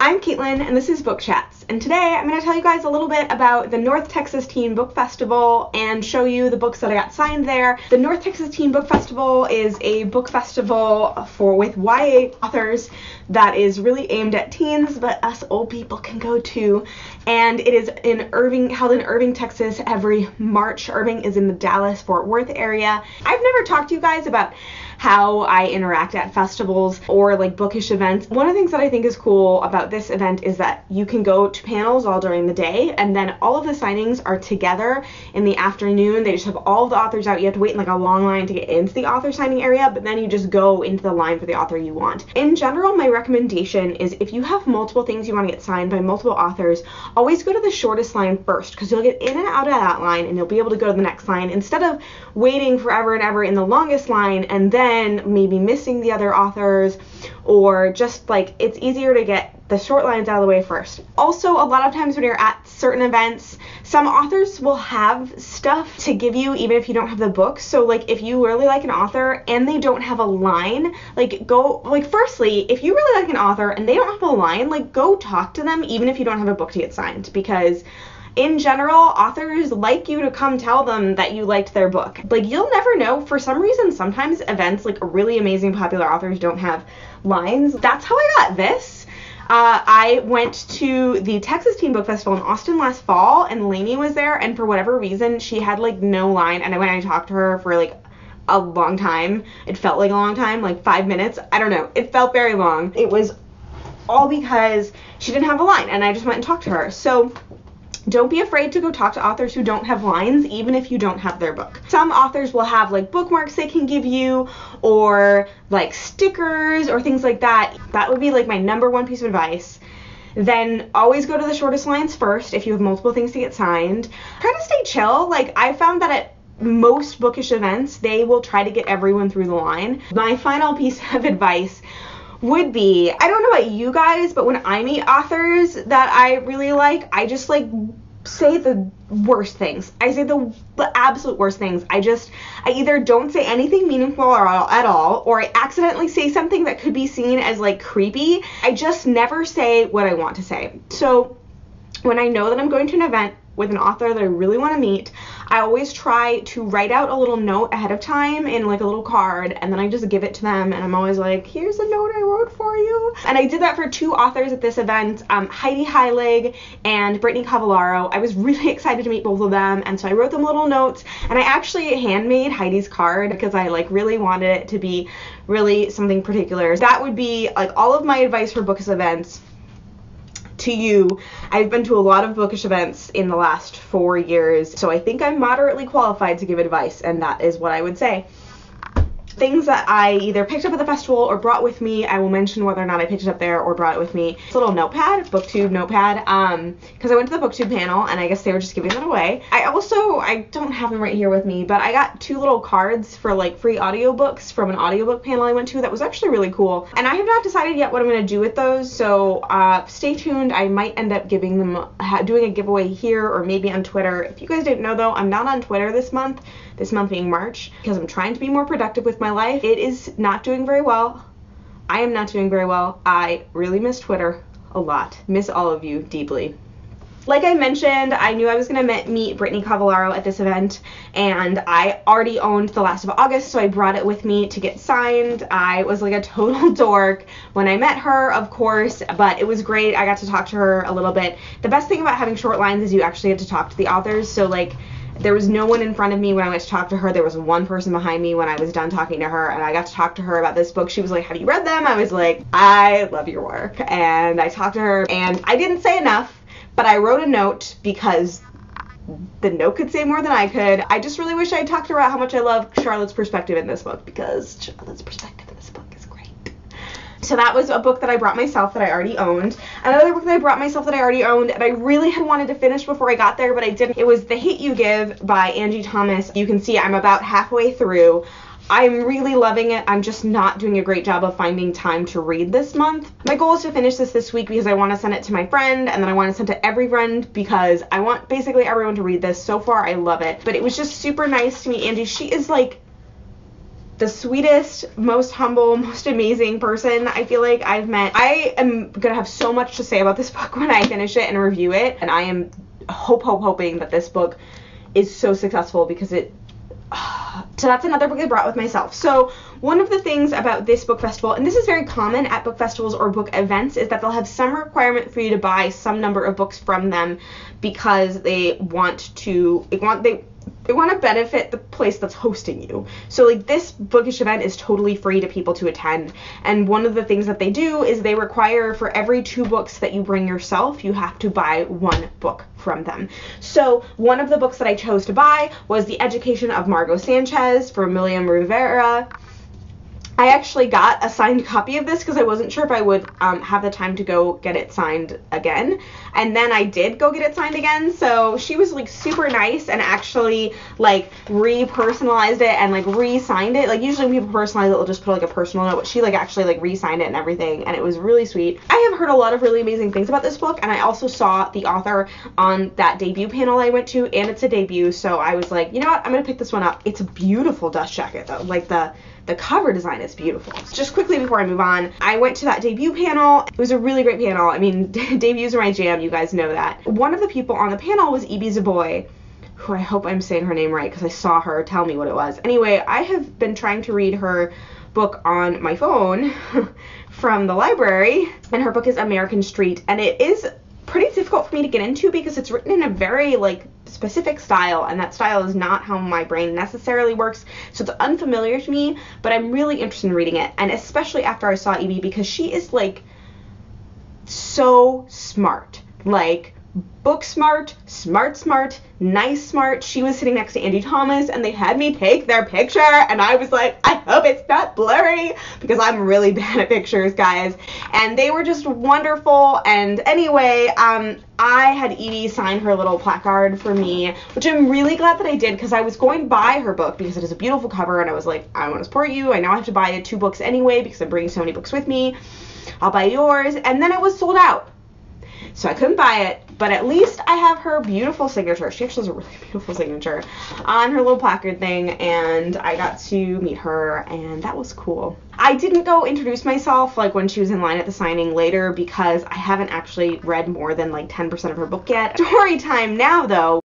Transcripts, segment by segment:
I'm Caitlin, and this is Book Chats, and today I'm going to tell you guys a little bit about the North Texas Teen Book Festival and show you the books that I got signed there. The North Texas Teen Book Festival is a book festival with YA authors that is really aimed at teens, but us old people can go too, and it is held in Irving, Texas every March. Irving is in the Dallas-Fort Worth area. I've never talked to you guys about how I interact at festivals or like bookish events. One of the things that I think is cool about this event is that you can go to panels all during the day, and then all of the signings are together in the afternoon. They just have all of the authors out. You have to wait in like a long line to get into the author signing area, but then you just go into the line for the author you want. In general, my recommendation is if you have multiple things you want to get signed by multiple authors, always go to the shortest line first, because you'll get in and out of that line and you'll be able to go to the next line instead of waiting forever and ever in the longest line and then maybe missing the other authors, or just like it's easier to get the short lines out of the way first. Also, a lot of times when you're at certain events, some authors will have stuff to give you even if you don't have the book. So like if you really like an author and they don't have a line, firstly, if you really like an author and they don't have a line, like go talk to them even if you don't have a book to get signed, because in general, authors like you to come tell them that you liked their book. Like, you'll never know. For some reason, sometimes events, like really amazing popular authors, don't have lines. That's how I got this. I went to the Texas Teen Book Festival in Austin last fall, and Lainey was there, and for whatever reason, she had like no line, and I went and I talked to her for like a long time. It felt like a long time, like 5 minutes. I don't know. It felt very long. It was all because she didn't have a line, and I just went and talked to her. So don't be afraid to go talk to authors who don't have lines, even if you don't have their book. Some authors will have like bookmarks they can give you, or like stickers or things like that. That would be like my number one piece of advice. Then always go to the shortest lines first if you have multiple things to get signed. Try to stay chill. Like, I found that at most bookish events, they will try to get everyone through the line. My final piece of advice would be, I don't know about you guys, but when I meet authors that I really like, I just like say the worst things. I say the absolute worst things. I either don't say anything meaningful at all, or I accidentally say something that could be seen as like creepy. I just never say what I want to say. So when I know that I'm going to an event with an author that I really want to meet, I always try to write out a little note ahead of time in like a little card, and then I just give it to them, and I'm always like, here's a note I wrote for you. And I did that for two authors at this event, Heidi Heilig and Brittany Cavallaro. I was really excited to meet both of them, and so I wrote them little notes, and I actually handmade Heidi's card because I like really wanted it to be really something particular. That would be like all of my advice for bookish events to you. I've been to a lot of bookish events in the last 4 years, so I think I'm moderately qualified to give advice, and that is what I would say. Things that I either picked up at the festival or brought with me, I will mention whether or not I picked it up there or brought it with me. It's a little notepad, booktube notepad, because I went to the booktube panel and I guess they were just giving that away. I don't have them right here with me, but I got 2 little cards for like free audiobooks from an audiobook panel I went to that was actually really cool. And I have not decided yet what I'm going to do with those, so stay tuned. I might end up giving them, doing a giveaway here or maybe on Twitter. If you guys didn't know though, I'm not on Twitter this month being March, because I'm trying to be more productive with my life. It is not doing very well. I am not doing very well. I really miss Twitter a lot. Miss all of you deeply. Like I mentioned, I knew I was going to meet Brittany Cavallaro at this event, and I already owned The Last of August, so I brought it with me to get signed. I was like a total dork when I met her, of course, but it was great. I got to talk to her a little bit. The best thing about having short lines is you actually get to talk to the authors, so like there was no one in front of me when I went to talk to her. There was one person behind me when I was done talking to her, and I got to talk to her about this book. She was like, have you read them? I was like, I love your work. And I talked to her, and I didn't say enough, but I wrote a note because the note could say more than I could. I just really wish I had talked to her about how much I love Charlotte's perspective in this book, because Charlotte's perspective in this book is great. So that was a book that I brought myself that I already owned. Another book that I brought myself that I already owned, and I really had wanted to finish before I got there, but I didn't. It was The Hate U Give by Angie Thomas. You can see I'm about halfway through. I'm really loving it. I'm just not doing a great job of finding time to read this month. My goal is to finish this week because I want to send it to my friend, and then I want to send it to every friend because I want basically everyone to read this. So far, I love it. But it was just super nice to meet Angie. She is like the sweetest, most humble, most amazing person I feel like I've met. I am gonna have so much to say about this book when I finish it and review it, and I am hoping that this book is so successful because it so that's another book I brought with myself. So one of the things about this book festival, and this is very common at book festivals or book events, is that they'll have some requirement for you to buy some number of books from them because they want to benefit the place that's hosting you. So like this bookish event is totally free to people to attend, and one of the things that they do is they require for every 2 books that you bring yourself, you have to buy 1 book from them. So one of the books that I chose to buy was The Education of Margot Sanchez from William Rivera. I actually got a signed copy of this because I wasn't sure if I would have the time to go get it signed again. And then I did go get it signed again. So she was like super nice and actually like re-personalized it and like re-signed it. Like usually when people personalize it, they'll just put like a personal note, but she like actually like re-signed it and everything. And it was really sweet. I have heard a lot of really amazing things about this book. And I also saw the author on that debut panel I went to, and it's a debut. So I was like, you know what? I'm going to pick this one up. It's a beautiful dust jacket though. Like the cover design is beautiful. Just quickly before I move on, I went to that debut panel. It was a really great panel. I mean, debuts are my jam, you guys know that. One of the people on the panel was E.B. Zaboy, who I hope I'm saying her name right because I saw her tell me what it was. Anyway, I have been trying to read her book on my phone from the library, and her book is American Street, and it is pretty difficult for me to get into because it's written in a very like specific style, and that style is not how my brain necessarily works, so it's unfamiliar to me, but I'm really interested in reading it, and especially after I saw E.B. because she is like so smart, like book smart, smart, nice smart. She was sitting next to Angie Thomas and they had me take their picture, and I was like, I hope it's not blurry because I'm really bad at pictures, guys. And they were just wonderful. And anyway, I had Edie sign her little placard for me, which I'm really glad that I did because I was going to buy her book because it is a beautiful cover, and I was like, I want to support you. I know I have to buy 2 books anyway because I'm bringing so many books with me. I'll buy yours. And then it was sold out, so I couldn't buy it, but at least I have her beautiful signature. She actually has a really beautiful signature on her little placard thing, and I got to meet her, and that was cool. I didn't go introduce myself like when she was in line at the signing later because I haven't actually read more than like 10% of her book yet. Story time now, though.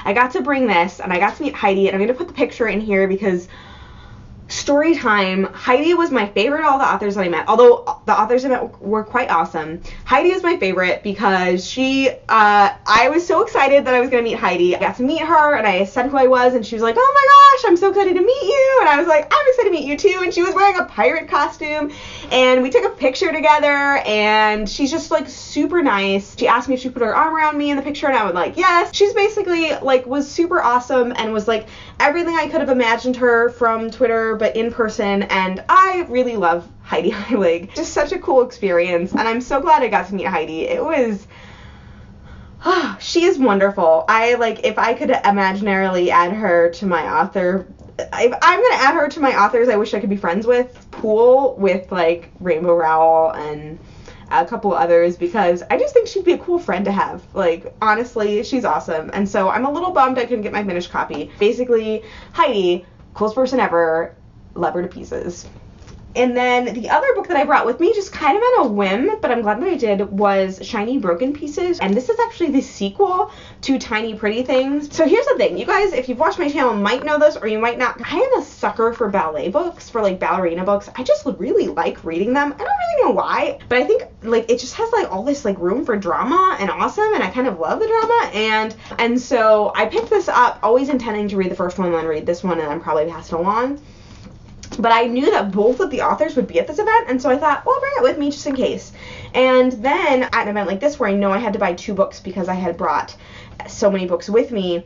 I got to bring this, and I got to meet Heidi, and I'm going to put the picture in here because story time. Heidi was my favorite of all the authors that I met, although the authors I met were quite awesome. Heidi is my favorite because I was so excited that I was going to meet Heidi. I got to meet her, and I said who I was, and she was like, oh my gosh, I'm so excited to meet you. And I was like, I'm excited to meet you too. And she was wearing a pirate costume, and we took a picture together, and she's just like super nice. She asked me if she put her arm around me in the picture, and I was like, yes. She's basically like was super awesome and was like everything I could have imagined her from Twitter, but in person, and I really love Heidi Heilig. Just such a cool experience, and I'm so glad I got to meet Heidi. It was, she is wonderful. If I could imaginarily add her to my author, I'm gonna add her to my authors I wish I could be friends with pool with like Rainbow Rowell and a couple others, because I just think she'd be a cool friend to have. Like, honestly, she's awesome. And so I'm a little bummed I couldn't get my finished copy. Basically, Heidi, coolest person ever, love her to pieces. And then the other book that I brought with me, just kind of on a whim, but I'm glad that I did, was Shiny Broken Pieces. And this is actually the sequel to Tiny Pretty Things. So here's the thing. You guys, if you've watched my channel, might know this, or you might not. I am a sucker for ballet books, for like ballerina books. I just really like reading them. I don't really know why, but I think like it just has like all this like room for drama and awesome, and I kind of love the drama. And so I picked this up, always intending to read the first one and then read this one and then probably pass it along. But I knew that both of the authors would be at this event, and so I thought, well, I'll bring it with me just in case. And then at an event like this where I know I had to buy 2 books because I had brought so many books with me,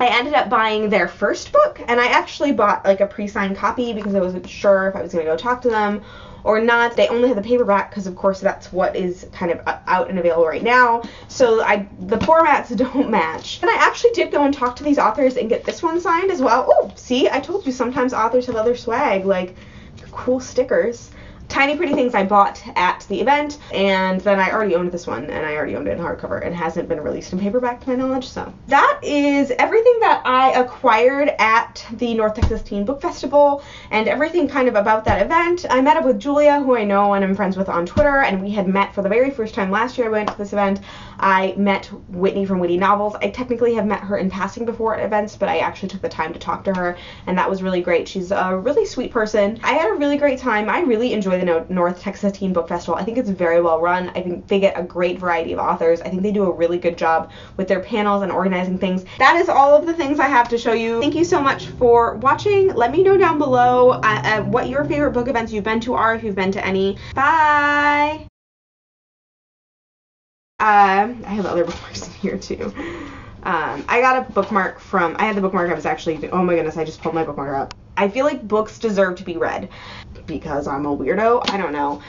I ended up buying their first book, and I actually bought like a pre-signed copy because I wasn't sure if I was going to go talk to them or not. They only had the paperback because of course that's what is kind of out and available right now, so the formats don't match. And I actually did go and talk to these authors and get this one signed as well. Oh, see, I told you sometimes authors have other swag, like cool stickers. Tiny Pretty Things I bought at the event, and then I already owned this one, and I already owned it in hardcover, and hasn't been released in paperback to my knowledge. So that is everything that I acquired at the North Texas Teen Book Festival, and everything kind of about that event. I met up with Julia, who I know and I'm friends with on Twitter, and we had met for the very first time last year I went to this event. I met Whitney from Witty Novels. I technically have met her in passing before at events, but I actually took the time to talk to her, and that was really great. She's a really sweet person. I had a really great time. I really enjoy the North Texas Teen Book Festival. I think it's very well run. I think they get a great variety of authors. I think they do a really good job with their panels and organizing things. That is all of the things I have to show you. Thank you so much for watching. Let me know down below what your favorite book events you've been to are, if you've been to any. Bye! I have other bookmarks in here too. I got a bookmark from, I had the bookmark I was actually, oh my goodness, I just pulled my bookmark up. I feel like books deserve to be read because I'm a weirdo. I don't know.